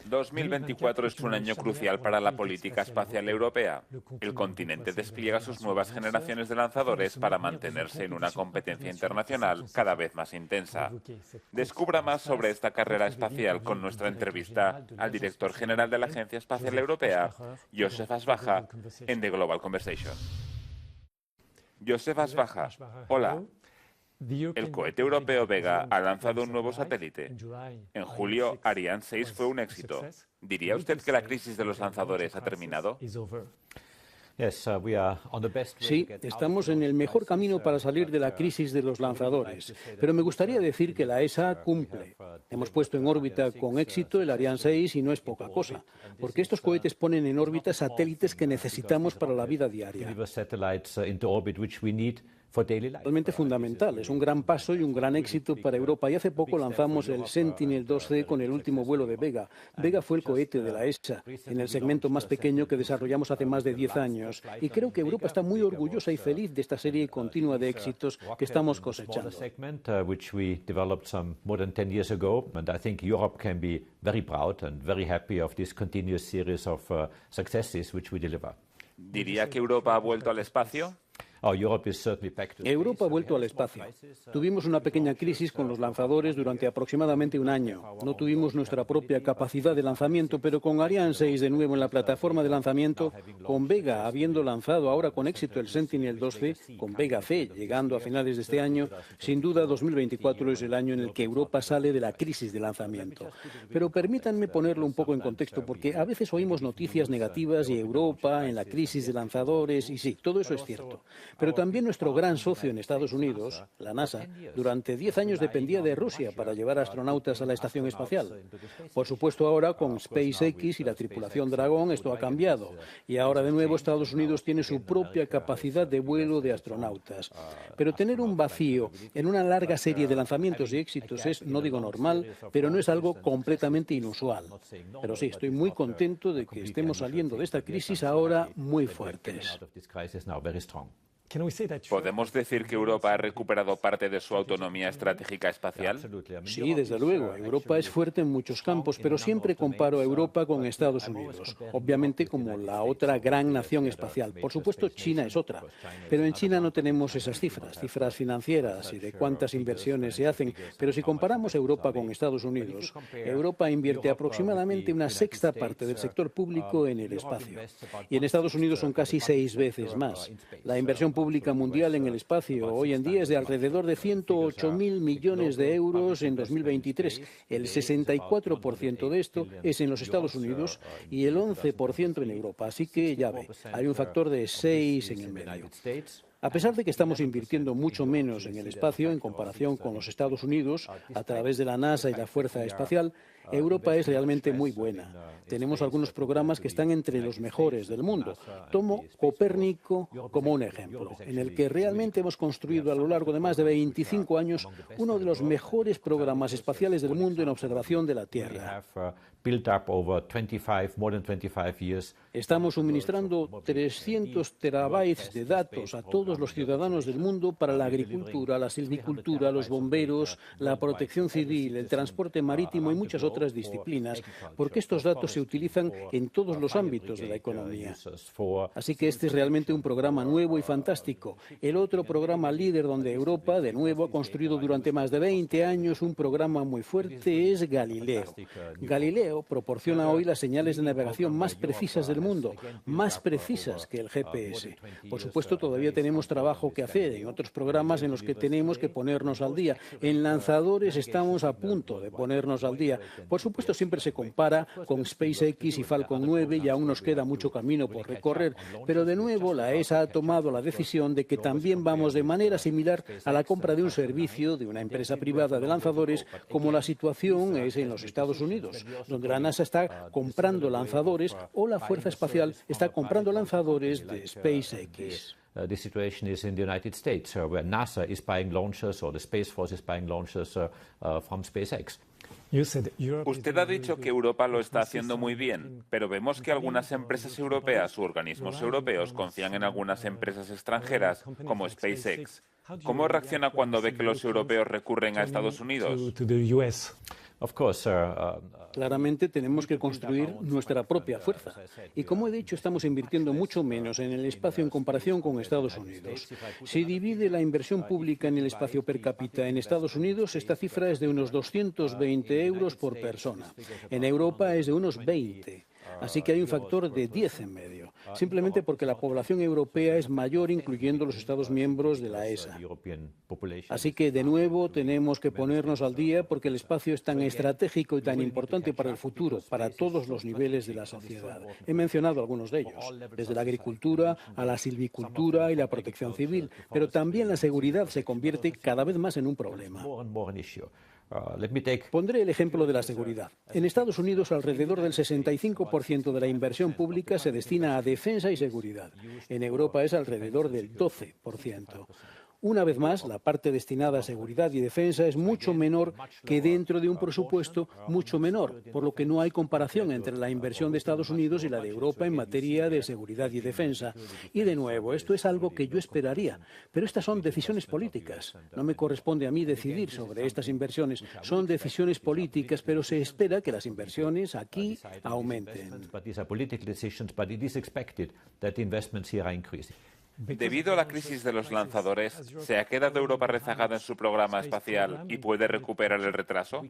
2024 es un año crucial para la política espacial europea. El continente despliega sus nuevas generaciones de lanzadores para mantenerse en una competencia internacional cada vez más intensa. Descubra más sobre esta carrera espacial con nuestra entrevista al director general de la Agencia Espacial Europea, Josef Asbacha, en The Global Conversation. Josef Asbacha, hola. El cohete europeo Vega ha lanzado un nuevo satélite. En julio, Ariane 6 fue un éxito. ¿Diría usted que la crisis de los lanzadores ha terminado? Sí, estamos en el mejor camino para salir de la crisis de los lanzadores, pero me gustaría decir que la ESA cumple. Hemos puesto en órbita con éxito el Ariane 6 y no es poca cosa, porque estos cohetes ponen en órbita satélites que necesitamos para la vida diaria. Realmente fundamental, es un gran paso y un gran éxito para Europa. Y hace poco lanzamos el Sentinel-2C con el último vuelo de Vega. Vega fue el cohete de la ESA, en el segmento más pequeño que desarrollamos hace más de 10 años. Y creo que Europa está muy orgullosa y feliz de esta serie continua de éxitos que estamos cosechando. ¿Diría que Europa ha vuelto al espacio? Europa ha vuelto al espacio. Tuvimos una pequeña crisis con los lanzadores durante aproximadamente un año. No tuvimos nuestra propia capacidad de lanzamiento, pero con Ariane 6 de nuevo en la plataforma de lanzamiento, con Vega habiendo lanzado ahora con éxito el Sentinel-2C, con Vega C llegando a finales de este año, sin duda 2024 es el año en el que Europa sale de la crisis de lanzamiento. Pero permítanme ponerlo un poco en contexto, porque a veces oímos noticias negativas y Europa en la crisis de lanzadores, y sí, todo eso es cierto. Pero también nuestro gran socio en Estados Unidos, la NASA, durante 10 años dependía de Rusia para llevar astronautas a la estación espacial. Por supuesto, ahora con SpaceX y la tripulación Dragon esto ha cambiado. Y ahora de nuevo Estados Unidos tiene su propia capacidad de vuelo de astronautas. Pero tener un vacío en una larga serie de lanzamientos y éxitos es, no digo normal, pero no es algo completamente inusual. Pero sí, estoy muy contento de que estemos saliendo de esta crisis ahora muy fuertes. ¿Podemos decir que Europa ha recuperado parte de su autonomía estratégica espacial? Sí, desde luego. Europa es fuerte en muchos campos, pero siempre comparo a Europa con Estados Unidos. Obviamente como la otra gran nación espacial. Por supuesto, China es otra. Pero en China no tenemos esas cifras financieras y de cuántas inversiones se hacen. Pero si comparamos Europa con Estados Unidos, Europa invierte aproximadamente una sexta parte del sector público en el espacio. Y en Estados Unidos son casi 6 veces más. La inversión pública mundial en el espacio hoy en día es de alrededor de 108.000 millones de euros en 2023. El 64% de esto es en los Estados Unidos y el 11% en Europa. Así que ya ve, hay un factor de 6 en el medio. A pesar de que estamos invirtiendo mucho menos en el espacio en comparación con los Estados Unidos, a través de la NASA y la Fuerza Espacial, Europa es realmente muy buena. Tenemos algunos programas que están entre los mejores del mundo. Tomo Copérnico como un ejemplo, en el que realmente hemos construido a lo largo de más de 25 años uno de los mejores programas espaciales del mundo en observación de la Tierra. Estamos suministrando 300 terabytes de datos a todos los ciudadanos del mundo para la agricultura, la silvicultura, los bomberos, la protección civil, el transporte marítimo y muchas otras disciplinas, porque estos datos se utilizan en todos los ámbitos de la economía. Así que este es realmente un programa nuevo y fantástico. El otro programa líder donde Europa, de nuevo, ha construido durante más de 20 años un programa muy fuerte es Galileo. Galileo proporciona hoy las señales de navegación más precisas del mundo, más precisas que el GPS. Por supuesto, todavía tenemos trabajo que hacer en otros programas en los que tenemos que ponernos al día. En lanzadores estamos a punto de ponernos al día. Por supuesto, siempre se compara con SpaceX y Falcon 9 y aún nos queda mucho camino por recorrer. Pero de nuevo, la ESA ha tomado la decisión de que también vamos de manera similar a la compra de un servicio de una empresa privada de lanzadores, como la situación es en los Estados Unidos, donde la NASA está comprando lanzadores o la Fuerza Espacial está comprando lanzadores de SpaceX. The situation is in the United States, where NASA is buying launchers or the Space Force is buying launchers from SpaceX. Usted ha dicho que Europa lo está haciendo muy bien, pero vemos que algunas empresas europeas u organismos europeos confían en algunas empresas extranjeras, como SpaceX. ¿Cómo reacciona cuando ve que los europeos recurren a Estados Unidos? Claramente tenemos que construir nuestra propia fuerza. Y como he dicho, estamos invirtiendo mucho menos en el espacio en comparación con Estados Unidos. Si divide la inversión pública en el espacio per cápita en Estados Unidos, esta cifra es de unos 220 euros por persona. En Europa es de unos 20. Así que hay un factor de 10 en medio, simplemente porque la población europea es mayor, incluyendo los Estados miembros de la ESA. Así que, de nuevo, tenemos que ponernos al día porque el espacio es tan estratégico y tan importante para el futuro, para todos los niveles de la sociedad. He mencionado algunos de ellos, desde la agricultura a la silvicultura y la protección civil, pero también la seguridad se convierte cada vez más en un problema. Pondré el ejemplo de la seguridad. En Estados Unidos, alrededor del 65% de la inversión pública se destina a defensa y seguridad. En Europa es alrededor del 12%. Una vez más, la parte destinada a seguridad y defensa es mucho menor que dentro de un presupuesto mucho menor, por lo que no hay comparación entre la inversión de Estados Unidos y la de Europa en materia de seguridad y defensa. Y de nuevo, esto es algo que yo esperaría, pero estas son decisiones políticas. No me corresponde a mí decidir sobre estas inversiones. Son decisiones políticas, pero se espera que las inversiones aquí aumenten. Debido a la crisis de los lanzadores, ¿se ha quedado Europa rezagada en su programa espacial y puede recuperar el retraso?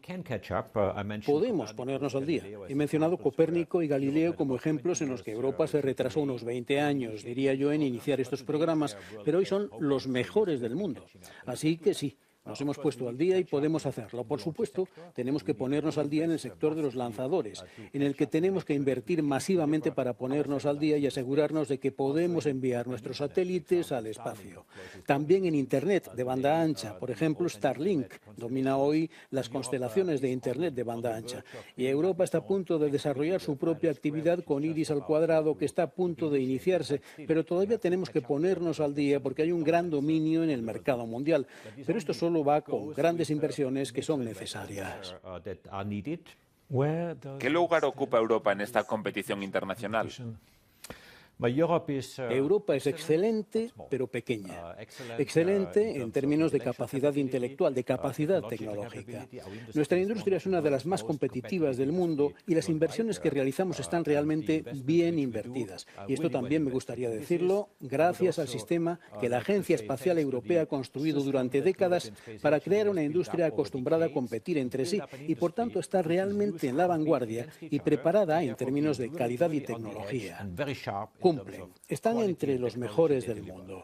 Podemos ponernos al día. He mencionado Copérnico y Galileo como ejemplos en los que Europa se retrasó unos 20 años, diría yo, en iniciar estos programas, pero hoy son los mejores del mundo. Así que sí. Nos hemos puesto al día y podemos hacerlo. Por supuesto, tenemos que ponernos al día en el sector de los lanzadores, en el que tenemos que invertir masivamente para ponernos al día y asegurarnos de que podemos enviar nuestros satélites al espacio. También en Internet de banda ancha, por ejemplo, Starlink domina hoy las constelaciones de Internet de banda ancha. Y Europa está a punto de desarrollar su propia actividad con Iris al cuadrado, que está a punto de iniciarse, pero todavía tenemos que ponernos al día porque hay un gran dominio en el mercado mundial. Pero esto solo va con grandes inversiones que son necesarias. ¿Qué lugar ocupa Europa en esta competición internacional? Europa es excelente, pero pequeña. Excelente en términos de capacidad intelectual, de capacidad tecnológica. Nuestra industria es una de las más competitivas del mundo y las inversiones que realizamos están realmente bien invertidas. Y esto también me gustaría decirlo, gracias al sistema que la Agencia Espacial Europea ha construido durante décadas para crear una industria acostumbrada a competir entre sí y, por tanto, está realmente en la vanguardia y preparada en términos de calidad y tecnología. Cumplen. Están entre los mejores del mundo.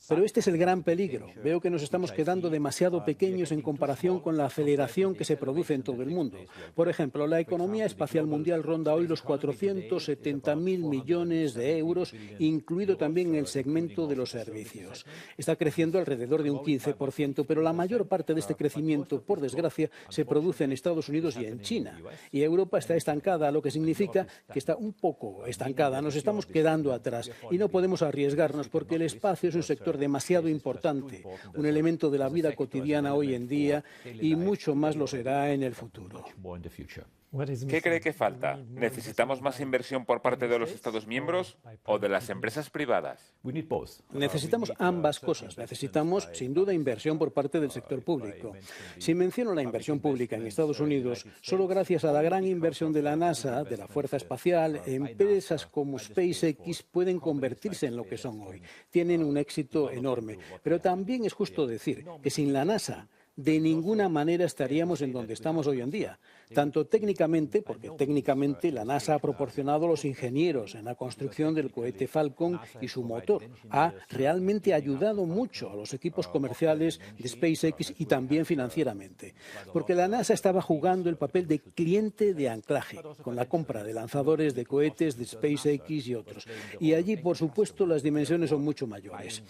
Pero este es el gran peligro. Veo que nos estamos quedando demasiado pequeños en comparación con la aceleración que se produce en todo el mundo. Por ejemplo, la economía espacial mundial ronda hoy los 470.000 millones de euros, incluido también el segmento de los servicios. Está creciendo alrededor de un 15%, pero la mayor parte de este crecimiento, por desgracia, se produce en Estados Unidos y en China. Y Europa está estancada, lo que significa que está un poco estancada. Nos estamos quedando atrás y no podemos arriesgarnos porque el espacio es un sector demasiado importante, un elemento de la vida cotidiana hoy en día y mucho más lo será en el futuro. ¿Qué cree que falta? ¿Necesitamos más inversión por parte de los Estados miembros o de las empresas privadas? Necesitamos ambas cosas. Necesitamos, sin duda, inversión por parte del sector público. Si menciono la inversión pública en Estados Unidos, solo gracias a la gran inversión de la NASA, de la Fuerza Espacial, empresas como SpaceX pueden convertirse en lo que son hoy. Tienen un éxito enorme. Pero también es justo decir que sin la NASA, de ninguna manera estaríamos en donde estamos hoy en día. Tanto técnicamente, porque técnicamente la NASA ha proporcionado a los ingenieros en la construcción del cohete Falcon y su motor. Ha realmente ayudado mucho a los equipos comerciales de SpaceX y también financieramente. Porque la NASA estaba jugando el papel de cliente de anclaje con la compra de lanzadores de cohetes de SpaceX y otros. Y allí, por supuesto, las dimensiones son mucho mayores.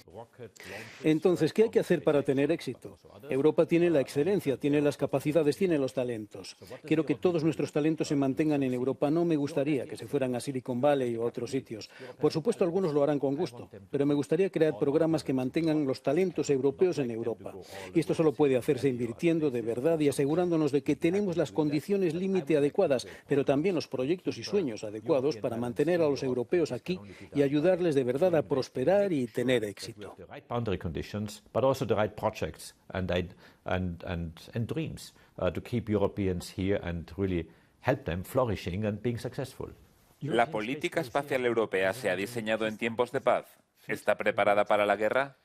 Entonces, ¿qué hay que hacer para tener éxito? Europa tiene la excelencia, tiene las capacidades, tiene los talentos. Quiero que todos nuestros talentos se mantengan en Europa. No me gustaría que se fueran a Silicon Valley o a otros sitios. Por supuesto, algunos lo harán con gusto, pero me gustaría crear programas que mantengan los talentos europeos en Europa. Y esto solo puede hacerse invirtiendo de verdad y asegurándonos de que tenemos las condiciones límite adecuadas, pero también los proyectos y sueños adecuados para mantener a los europeos aquí y ayudarles de verdad a prosperar y tener éxito. and dreams. to keep Europeans here and really help them flourishing and being successful. ¿La política espacial europea se ha diseñado en tiempos de paz? ¿Está preparada para la guerra?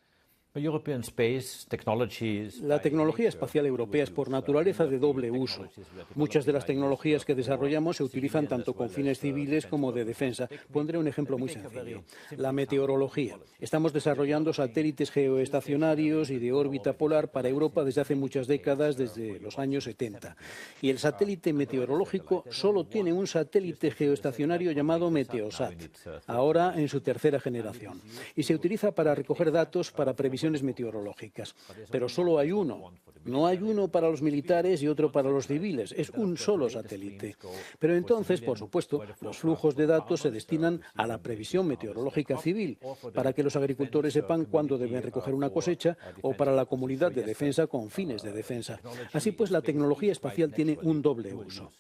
La tecnología espacial europea es por naturaleza de doble uso. Muchas de las tecnologías que desarrollamos se utilizan tanto con fines civiles como de defensa. Pondré un ejemplo muy sencillo. La meteorología. Estamos desarrollando satélites geoestacionarios y de órbita polar para Europa desde hace muchas décadas, desde los años 70. Y el satélite meteorológico solo tiene un satélite geoestacionario llamado Meteosat, ahora en su tercera generación. Y se utiliza para recoger datos para previsiones meteorológicas. Pero solo hay uno. No hay uno para los militares y otro para los civiles. Es un solo satélite. Pero entonces, por supuesto, los flujos de datos se destinan a la previsión meteorológica civil, para que los agricultores sepan cuándo deben recoger una cosecha, o para la comunidad de defensa con fines de defensa. Así pues, la tecnología espacial tiene un doble uso.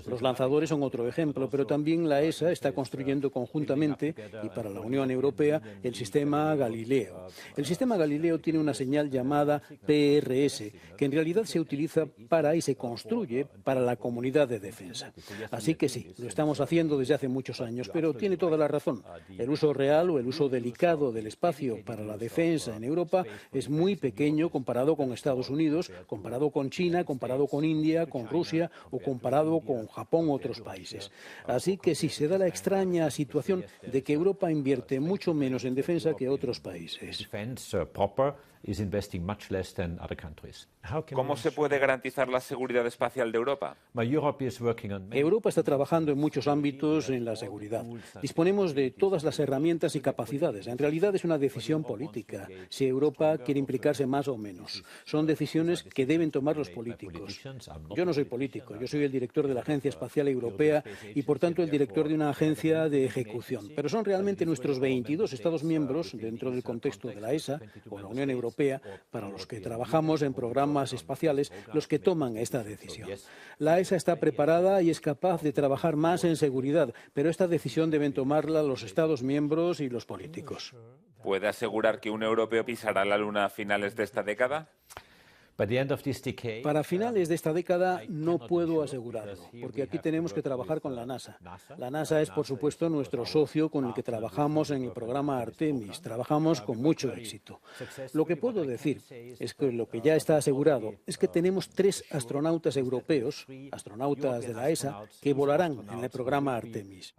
Los lanzadores son otro ejemplo, pero también la ESA está construyendo conjuntamente, y para la Unión Europea, el sistema Galileo. El sistema Galileo tiene una señal llamada PRS, que en realidad se utiliza para y se construye para la comunidad de defensa. Así que sí, lo estamos haciendo desde hace muchos años, pero tiene toda la razón. El uso real o el uso delicado del espacio para la defensa en Europa es muy pequeño comparado con Estados Unidos, comparado con China, comparado con India, con Rusia o comparado con Japón u otros países. Así que sí, se da la extraña situación de que Europa invierte mucho menos en defensa que otros países. ¿Cómo se puede garantizar la seguridad espacial de Europa? Europa está trabajando en muchos ámbitos en la seguridad. Disponemos de todas las herramientas y capacidades. En realidad es una decisión política, si Europa quiere implicarse más o menos. Son decisiones que deben tomar los políticos. Yo no soy político, yo soy el director de la Agencia Espacial Europea y, por tanto, el director de una agencia de ejecución. Pero son realmente nuestros 22 Estados miembros, dentro del contexto de la ESA o la Unión Europea, para los que trabajamos en programas espaciales, los que toman esta decisión. La ESA está preparada y es capaz de trabajar más en seguridad, pero esta decisión deben tomarla los Estados miembros y los políticos. ¿Puede asegurar que un europeo pisará la Luna a finales de esta década? Para finales de esta década no puedo asegurarlo, porque aquí tenemos que trabajar con la NASA. La NASA es, por supuesto, nuestro socio con el que trabajamos en el programa Artemis. Trabajamos con mucho éxito. Lo que puedo decir es que lo que ya está asegurado es que tenemos 3 astronautas europeos, astronautas de la ESA, que volarán en el programa Artemis.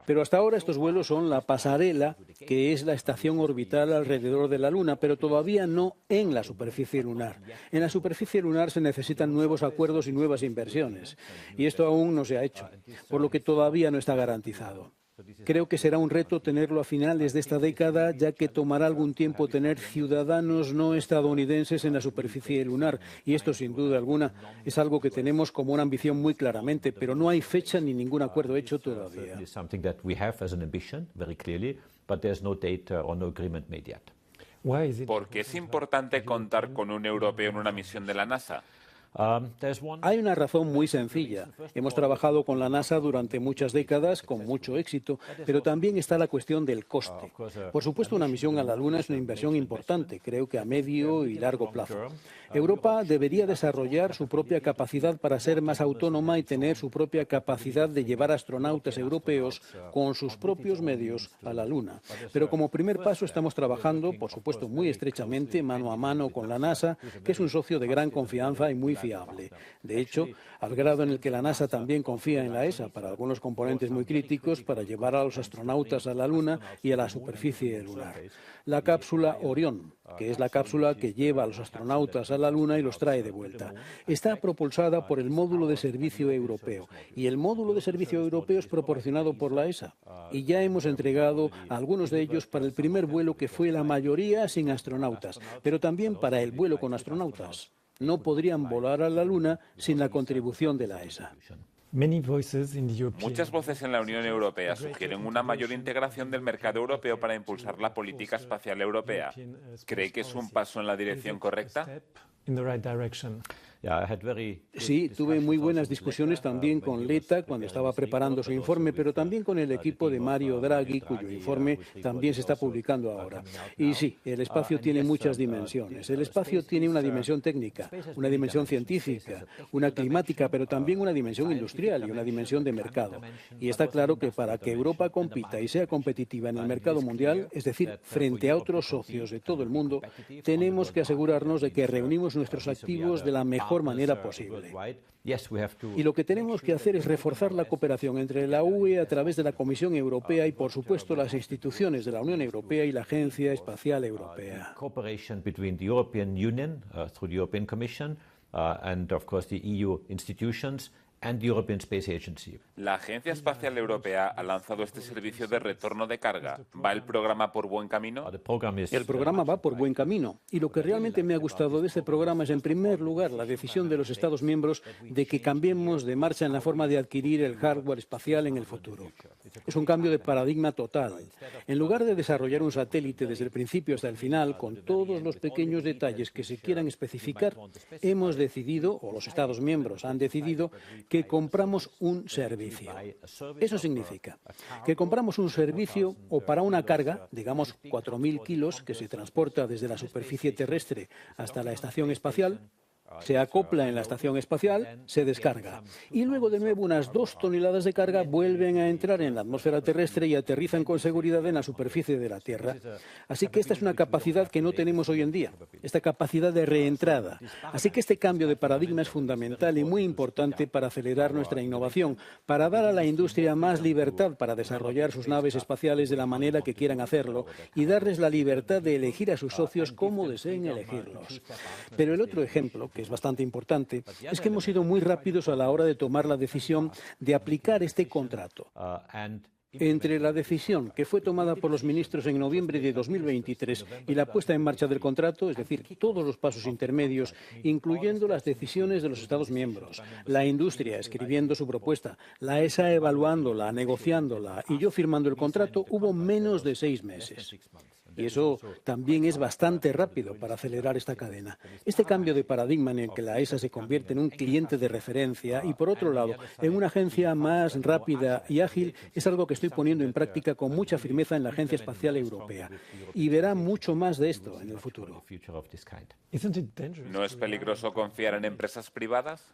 Pero hasta ahora estos vuelos son la pasarela, que es la estación orbital alrededor de la Luna, pero todavía no en la superficie lunar. En la superficie lunar se necesitan nuevos acuerdos y nuevas inversiones, y esto aún no se ha hecho, por lo que todavía no está garantizado. Creo que será un reto tenerlo a finales de esta década, ya que tomará algún tiempo tener ciudadanos no estadounidenses en la superficie lunar, y esto, sin duda alguna, es algo que tenemos como una ambición muy claramente, pero no hay fecha ni ningún acuerdo hecho todavía. ¿Por qué es importante contar con un europeo en una misión de la NASA? Hay una razón muy sencilla. Hemos trabajado con la NASA durante muchas décadas con mucho éxito, pero también está la cuestión del coste. Por supuesto, una misión a la Luna es una inversión importante, creo que a medio y largo plazo. Europa debería desarrollar su propia capacidad para ser más autónoma y tener su propia capacidad de llevar astronautas europeos con sus propios medios a la Luna. Pero como primer paso estamos trabajando, por supuesto, muy estrechamente, mano a mano con la NASA, que es un socio de gran confianza y muy fiable. De hecho, al grado en el que la NASA también confía en la ESA para algunos componentes muy críticos para llevar a los astronautas a la Luna y a la superficie lunar. La cápsula Orión, que es la cápsula que lleva a los astronautas a la Luna y los trae de vuelta, está propulsada por el módulo de servicio europeo, y el módulo de servicio europeo es proporcionado por la ESA. Y ya hemos entregado a algunos de ellos para el primer vuelo, que fue la mayoría sin astronautas, pero también para el vuelo con astronautas. No podrían volar a la Luna sin la contribución de la ESA. Muchas voces en la Unión Europea sugieren una mayor integración del mercado europeo para impulsar la política espacial europea. ¿Cree que es un paso en la dirección correcta? Sí, tuve muy buenas discusiones también con Letta cuando estaba preparando su informe, pero también con el equipo de Mario Draghi, cuyo informe también se está publicando ahora. Y sí, el espacio tiene muchas dimensiones. El espacio tiene una dimensión técnica, una dimensión científica, una climática, pero también una dimensión industrial y una dimensión de mercado. Y está claro que para que Europa compita y sea competitiva en el mercado mundial, es decir, frente a otros socios de todo el mundo, tenemos que asegurarnos de que reunimos nuestros activos de la mejor manera posible. Y lo que tenemos que hacer es reforzar la cooperación entre la UE a través de la Comisión Europea y, por supuesto, las instituciones de la Unión Europea y la Agencia Espacial Europea. Cooperation between the European Union through the European Commission and, of course, the EU institutions and the European Space Agency. La Agencia Espacial Europea ha lanzado este servicio de retorno de carga. ¿Va el programa por buen camino? El programa va por buen camino. Y lo que realmente me ha gustado de este programa es, en primer lugar, la decisión de los Estados miembros de que cambiemos de marcha en la forma de adquirir el hardware espacial en el futuro. Es un cambio de paradigma total. En lugar de desarrollar un satélite desde el principio hasta el final, con todos los pequeños detalles que se quieran especificar, hemos decidido, o los Estados miembros han decidido, que compramos un servicio. Eso significa que compramos un servicio o para una carga, digamos 4.000 kilos, que se transporta desde la superficie terrestre hasta la estación espacial, se acopla en la estación espacial, se descarga. Y luego, de nuevo, unas 2 toneladas de carga vuelven a entrar en la atmósfera terrestre y aterrizan con seguridad en la superficie de la Tierra. Así que esta es una capacidad que no tenemos hoy en día, esta capacidad de reentrada. Así que este cambio de paradigma es fundamental y muy importante para acelerar nuestra innovación, para dar a la industria más libertad para desarrollar sus naves espaciales de la manera que quieran hacerlo y darles la libertad de elegir a sus socios cómo deseen elegirlos. Pero el otro ejemplo, que es bastante importante, es que hemos sido muy rápidos a la hora de tomar la decisión de aplicar este contrato. Entre la decisión que fue tomada por los ministros en noviembre de 2023 y la puesta en marcha del contrato, es decir, todos los pasos intermedios, incluyendo las decisiones de los Estados miembros, la industria escribiendo su propuesta, la ESA evaluándola, negociándola y yo firmando el contrato, hubo menos de 6 meses. Y eso también es bastante rápido para acelerar esta cadena. Este cambio de paradigma en el que la ESA se convierte en un cliente de referencia y, por otro lado, en una agencia más rápida y ágil es algo que estoy poniendo en práctica con mucha firmeza en la Agencia Espacial Europea. Y verá mucho más de esto en el futuro. ¿No es peligroso confiar en empresas privadas?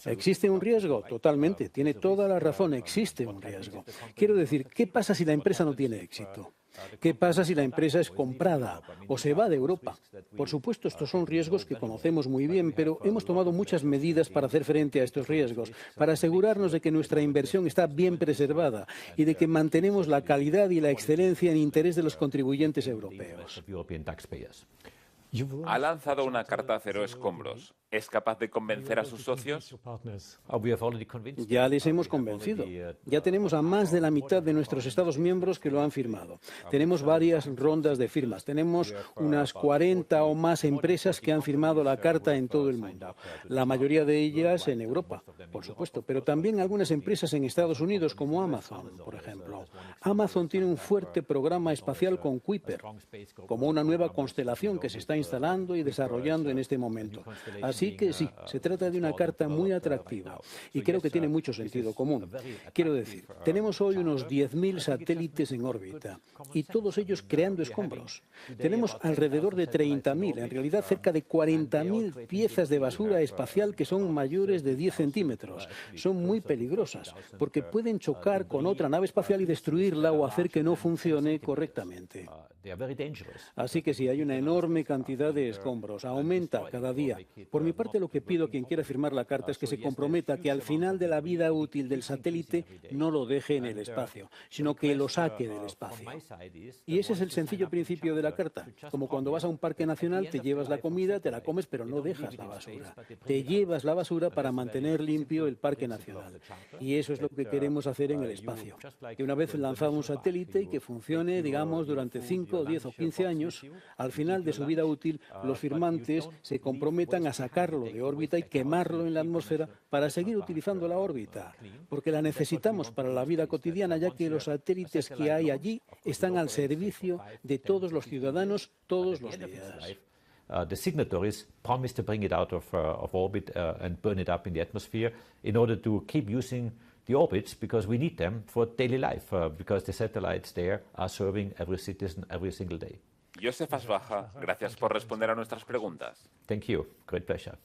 Existe un riesgo, totalmente. Tiene toda la razón, existe un riesgo. Quiero decir, ¿qué pasa si la empresa no tiene éxito? ¿Qué pasa si la empresa es comprada o se va de Europa? Por supuesto, estos son riesgos que conocemos muy bien, pero hemos tomado muchas medidas para hacer frente a estos riesgos, para asegurarnos de que nuestra inversión está bien preservada y de que mantenemos la calidad y la excelencia en interés de los contribuyentes europeos. Ha lanzado una carta cero escombros. ¿Es capaz de convencer a sus socios? Ya les hemos convencido. Ya tenemos a más de la mitad de nuestros Estados miembros que lo han firmado. Tenemos varias rondas de firmas. Tenemos unas 40 o más empresas que han firmado la carta en todo el mundo. La mayoría de ellas en Europa, por supuesto, pero también algunas empresas en Estados Unidos, como Amazon, por ejemplo. Amazon tiene un fuerte programa espacial con Kuiper, como una nueva constelación que se está instalando y desarrollando en este momento. Así que sí, se trata de una carta muy atractiva y creo que tiene mucho sentido común. Quiero decir, tenemos hoy unos 10.000 satélites en órbita y todos ellos creando escombros. Tenemos alrededor de 30.000, en realidad cerca de 40.000 piezas de basura espacial que son mayores de 10 centímetros. Son muy peligrosas porque pueden chocar con otra nave espacial y destruirla o hacer que no funcione correctamente. Así que sí, hay una enorme cantidad de escombros, aumenta cada día. Por mi parte, lo que pido a quien quiera firmar la carta es que se comprometa que al final de la vida útil del satélite no lo deje en el espacio, sino que lo saque del espacio. Y ese es el sencillo principio de la carta. Como cuando vas a un parque nacional, te llevas la comida, te la comes, pero no dejas la basura. Te llevas la basura para mantener limpio el parque nacional. Y eso es lo que queremos hacer en el espacio. Que una vez lanzado un satélite y que funcione, digamos, durante 5, 10 o 15 años, al final de su vida útil, los firmantes se comprometan a sacarlo de órbita y quemarlo en la atmósfera para seguir utilizando la órbita, porque la necesitamos para la vida cotidiana, ya que los satélites que hay allí están al servicio de todos los ciudadanos todos los días. the signatories promised to bring it out of orbit and burn it up in the atmosphere in order to keep using the orbits, because we need them for daily life, because the satellites there are serving every citizen every single day. Joseph Asbaja, gracias por responder a nuestras preguntas. Thank you. Great pleasure.